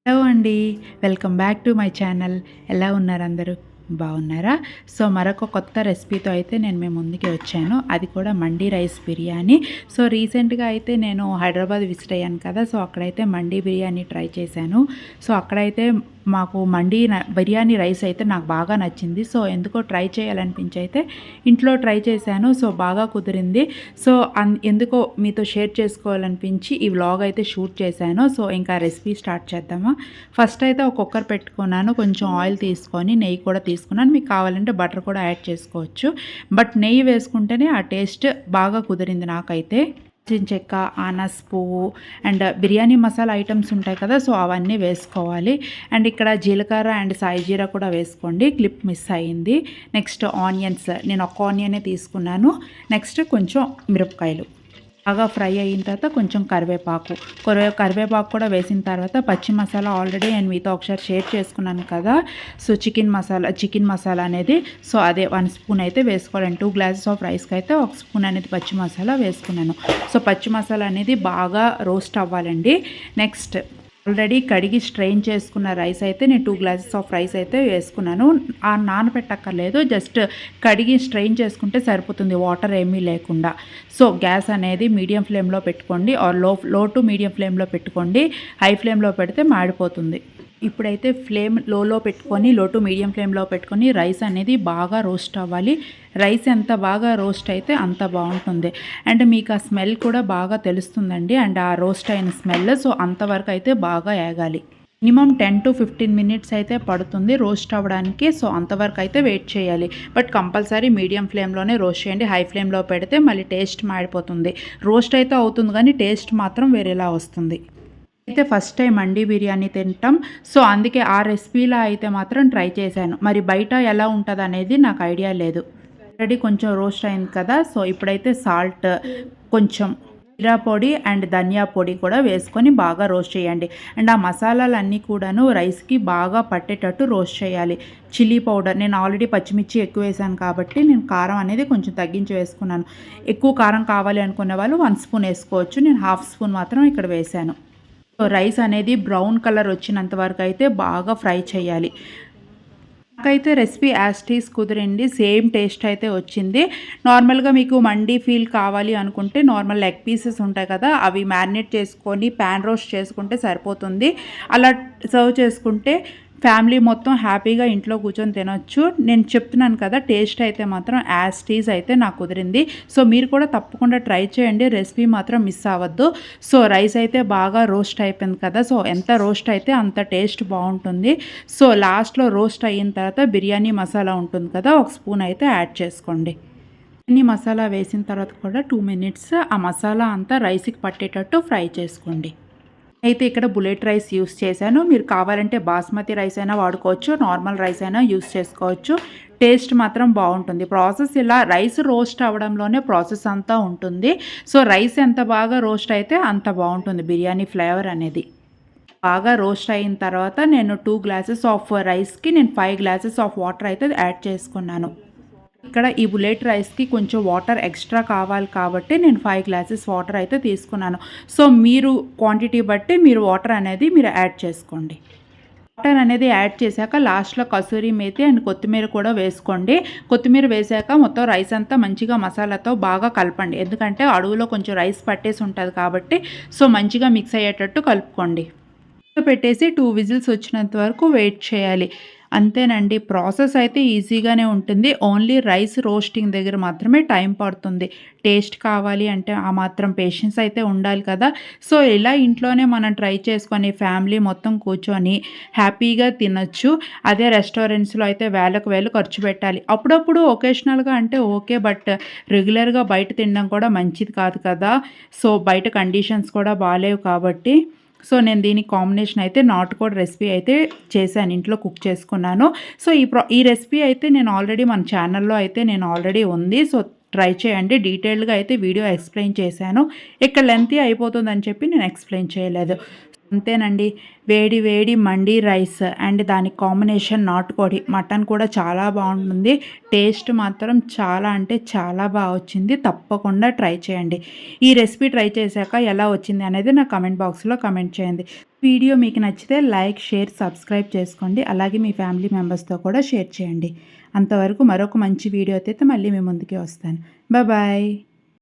Hello అండి. Welcome back to my channel. ఎలా ఉన్నారు అందరూ? బాగున్నారా? సో, మరొక కొత్త రెసిపీతో అయితే నేను మీ ముందుకి వచ్చాను. అది కూడా మండీ రైస్ బిర్యానీ. సో, రీసెంట్‌గా అయితే నేను హైదరాబాద్ విజిట్ అయ్యాను కదా! సో, అక్కడైతే మండీ బిర్యానీ ట్రై చేశాను. సో, అక్కడైతే మాకు బిర్యానీ రైస్ అయితే నాకు బాగా నచ్చింది. సో, ఎందుకో ట్రై చేయాలనిపించి అయితే ఇంట్లో ట్రై చేశాను. సో, బాగా కుదిరింది. సో, ఎందుకో మీతో షేర్ చేసుకోవాలనిపించి ఈ వ్లాగ్ అయితే షూట్ చేశాను. సో, ఇంకా రెసిపీ స్టార్ట్ చేద్దామా? ఫస్ట్ అయితే ఒక కుక్కర్ పెట్టుకున్నాను. కొంచెం ఆయిల్ తీసుకొని నెయ్యి కూడా తీసుకున్నాను. మీకు కావాలంటే బటర్ కూడా యాడ్ చేసుకోవచ్చు. బట్ నెయ్యి వేసుకుంటేనే ఆ టేస్ట్ బాగా కుదిరింది నాకైతే. దాల్చిన చెక్క, ఆనస్ పువ్వు అండ్ బిర్యానీ మసాలా ఐటమ్స్ ఉంటాయి కదా! సో, అవన్నీ వేసుకోవాలి. అండ్ ఇక్కడ జీలకర్ర అండ్ సాయి జీరా కూడా వేసుకోండి. క్లిప్ మిస్ అయింది. నెక్స్ట్ ఆనియన్స్, నేను ఒక ఆనియనే తీసుకున్నాను. నెక్స్ట్ కొంచెం మిరపకాయలు బాగా ఫ్రై అయిన తర్వాత కొంచెం కరివేపాకు కూడా వేసిన తర్వాత పచ్చి మసాలా ఆల్రెడీ నేను మీతో ఒకసారి షేర్ చేసుకున్నాను కదా! సో, చికెన్ మసాలా అనేది సో, అదే 1 స్పూన్ అయితే వేసుకోవాలండి. 2 గ్లాసెస్ ఆఫ్ రైస్కి అయితే 1 స్పూన్ అనేది పచ్చి మసాలా వేసుకున్నాను. సో, పచ్చి మసాలా అనేది బాగా రోస్ట్ అవ్వాలండి. నెక్స్ట్ ఆల్రెడీ కడిగి స్ట్రెయిన్ చేసుకున్న రైస్ అయితే నేను 2 గ్లాసెస్ ఆఫ్ రైస్ అయితే వేసుకున్నాను. నానబెట్టక్కర్లేదు, జస్ట్ కడిగి స్ట్రెయిన్ చేసుకుంటే సరిపోతుంది, వాటర్ ఏమీ లేకుండా. సో, గ్యాస్ అనేది మీడియం ఫ్లేమ్లో పెట్టుకోండి, ఆర్ లో టు మీడియం ఫ్లేమ్లో పెట్టుకోండి. హై ఫ్లేమ్లో పెడితే మాడిపోతుంది. ఇప్పుడైతే ఫ్లేమ్ లో టు మీడియం ఫ్లేమ్లో పెట్టుకొని రైస్ అనేది బాగా రోస్ట్ అవ్వాలి. రైస్ ఎంత బాగా రోస్ట్ అయితే అంత బాగుంటుంది. అండ్ మీకు ఆ స్మెల్ కూడా బాగా తెలుస్తుందండి. అండ్ ఆ రోస్ట్ అయిన స్మెల్ సో, అంతవరకు అయితే బాగా ఏగాలి. మినిమం 10 to 15 మినిట్స్ అయితే పడుతుంది రోస్ట్ అవ్వడానికి. సో, అంతవరకు అయితే వెయిట్ చేయాలి. బట్ కంపల్సరీ మీడియం ఫ్లేమ్లోనే రోస్ట్ చేయండి. హై ఫ్లేమ్లో పెడితే మళ్ళీ టేస్ట్ మాడిపోతుంది. రోస్ట్ అయితే అవుతుంది కానీ టేస్ట్ మాత్రం వేరేలా వస్తుంది. అయితే ఫస్ట్ టైం మండీ బిర్యానీ తింటాం. సో, అందుకే ఆ రెసిపీలా అయితే మాత్రం ట్రై చేశాను. మరి బయట ఎలా ఉంటదనేది నాకు ఐడియా లేదు. ఆల్రెడీ కొంచెం రోస్ట్ అయింది కదా! సో, ఇప్పుడైతే సాల్ట్, కొంచెం జీరా పొడి అండ్ ధనియా పొడి కూడా వేసుకొని బాగా రోస్ట్ చేయండి. అండ్ ఆ మసాలాలన్నీ కూడాను రైస్‌కి బాగా పట్టేటట్టు రోస్ట్ చేయాలి. చిల్లీ పౌడర్, నేను ఆల్రెడీ పచ్చిమిర్చి ఎక్కువ వేసాను కాబట్టి నేను కారం అనేది కొంచెం తగ్గించి వేసుకున్నాను. ఎక్కువ కారం కావాలి అనుకునే వాళ్ళు 1 స్పూన్ వేసుకోవచ్చు. నేను హాఫ్ స్పూన్ మాత్రం ఇక్కడ వేశాను. సో, రైస్ అనేది బ్రౌన్ కలర్ వచ్చినంత వరకు అయితే బాగా ఫ్రై చేయాలి. నాకైతే రెసిపీ యాజ్ టీజ్ కుదిరింది. సేమ్ టేస్ట్ అయితే వచ్చింది. నార్మల్‌గా మీకు మండీ ఫీల్ కావాలి అనుకుంటే నార్మల్ లెగ్ పీసెస్ ఉంటాయి కదా! అవి మ్యారినేట్ చేసుకొని ప్యాన్ రోస్ట్ చేసుకుంటే సరిపోతుంది. అలా సర్వ్ చేసుకుంటే ఫ్యామిలీ మొత్తం హ్యాపీగా ఇంట్లో కూర్చొని తినొచ్చు. నేను చెప్తున్నాను కదా! టేస్ట్ అయితే మాత్రం యాజ్ టీజ్ అయితే నాకు కుదిరింది. సో, మీరు కూడా తప్పకుండా ట్రై చేయండి. రెసిపీ మాత్రం మిస్ అవ్వద్దు. సో, రైస్ అయితే బాగా రోస్ట్ అయిపోయింది కదా! సో, ఎంత రోస్ట్ అయితే అంత టేస్ట్ బాగుంటుంది. సో, లాస్ట్‌లో రోస్ట్ అయిన తర్వాత బిర్యానీ మసాలా ఉంటుంది కదా! ఒక స్పూన్ అయితే యాడ్ చేసుకోండి. బిర్యానీ మసాలా వేసిన తర్వాత కూడా 2 మినిట్స్ ఆ మసాలా అంతా రైస్‌కి పట్టేటట్టు ఫ్రై చేసుకోండి. అయితే ఇక్కడ బుల్లెట్ రైస్ యూస్ చేశాను. మీరు కావాలంటే బాస్మతి రైస్ అయినా వాడుకోవచ్చు, నార్మల్ రైస్ అయినా యూస్ చేసుకోవచ్చు. టేస్ట్ మాత్రం బాగుంటుంది. ప్రాసెస్ ఇలా రైస్ రోస్ట్ అవ్వడంలోనే ప్రాసెస్ అంతా ఉంటుంది. సో, రైస్ ఎంత బాగా రోస్ట్ అయితే అంత బాగుంటుంది బిర్యానీ ఫ్లేవర్ అనేది. బాగా రోస్ట్ అయిన తర్వాత నేను 2 గ్లాసెస్ ఆఫ్ రైస్‌కి నేను 5 గ్లాసెస్ ఆఫ్ వాటర్ అయితే యాడ్ చేసుకున్నాను. ఇక్కడ ఈ బుల్లెట్ రైస్‌కి కొంచెం వాటర్ ఎక్స్ట్రా కావాలి కాబట్టి నేను 5 గ్లాసెస్ వాటర్ అయితే తీసుకున్నాను. సో, మీరు క్వాంటిటీ బట్టి మీరు వాటర్ అనేది మీరు యాడ్ చేసుకోండి. వాటర్ అనేది యాడ్ చేశాక లాస్ట్‌లో కసూరి మేతి అండ్ కొత్తిమీర కూడా వేసుకోండి. కొత్తిమీర వేశాక మొత్తం రైస్ అంతా మంచిగా మసాలాతో బాగా కలపండి. ఎందుకంటే అడుగులో కొంచెం రైస్ పట్టేసి ఉంటది కాబట్టి సో, మంచిగా మిక్స్ అయ్యేటట్టు కలుపుకోండి. పెట్టేసి 2 విజిల్స్ వచ్చినంత వరకు వెయిట్ చేయాలి. అంతేనండి. ప్రాసెస్ అయితే ఈజీగానే ఉంటుంది. ఓన్లీ రైస్ రోస్టింగ్ దగ్గర మాత్రమే టైం పడుతుంది. టేస్ట్ కావాలి అంటే ఆ మాత్రం పేషెన్స్ అయితే ఉండాలి కదా! సో, ఇలా ఇంట్లోనే మనం ట్రై చేసుకొని ఫ్యామిలీ మొత్తం కూర్చొని హ్యాపీగా తినొచ్చు. అదే రెస్టారెంట్స్‌లో అయితే వేలకు వేలు ఖర్చు పెట్టాలి. అప్పుడప్పుడు ఒకేషనల్‌గా అంటే ఓకే. బట్ రెగ్యులర్‌గా బయట తినడం కూడా మంచిది కాదు కదా! సో, బయట కండిషన్స్ కూడా బాలేవు కాబట్టి సో, నేను దీనికి కాంబినేషన్ అయితే నాటుకోడి రెసిపీ అయితే చేశాను. ఇంట్లో కుక్ చేసుకున్నాను. సో, ఈ రెసిపీ అయితే నేను ఆల్రెడీ మన ఛానల్‌లో అయితే నేను ఆల్రెడీ ఉంది. సో, ట్రై చేయండి. డీటెయిల్డ్‌గా అయితే వీడియో ఎక్స్‌ప్లెయిన్ చేశాను. ఇక్కడ లెంతీ అయిపోతుందని చెప్పి నేను ఎక్స్‌ప్లెయిన్ చేయలేదు. అంతేనండి. వేడి వేడి మండీ రైస్ అండ్ దానికి కాంబినేషన్ నాటుకోడి, మటన్ కూడా చాలా బావుంటుంది. టేస్ట్ మాత్రం చాలా అంటే చాలా వచ్చింది. తప్పకుండా ట్రై చేయండి. ఈ రెసిపీ ట్రై చేశాక ఎలా వచ్చింది అనేది నా కామెంట్ బాక్స్‌లో కామెంట్ చేయండి. వీడియో మీకు నచ్చితే లైక్, షేర్, సబ్స్క్రైబ్ చేసుకోండి. అలాగే మీ ఫ్యామిలీ మెంబర్స్‌తో కూడా షేర్ చేయండి. అంతవరకు మరొక మంచి వీడియోతో అయితే మళ్ళీ మీ ముందుకి వస్తాను. బాయ్.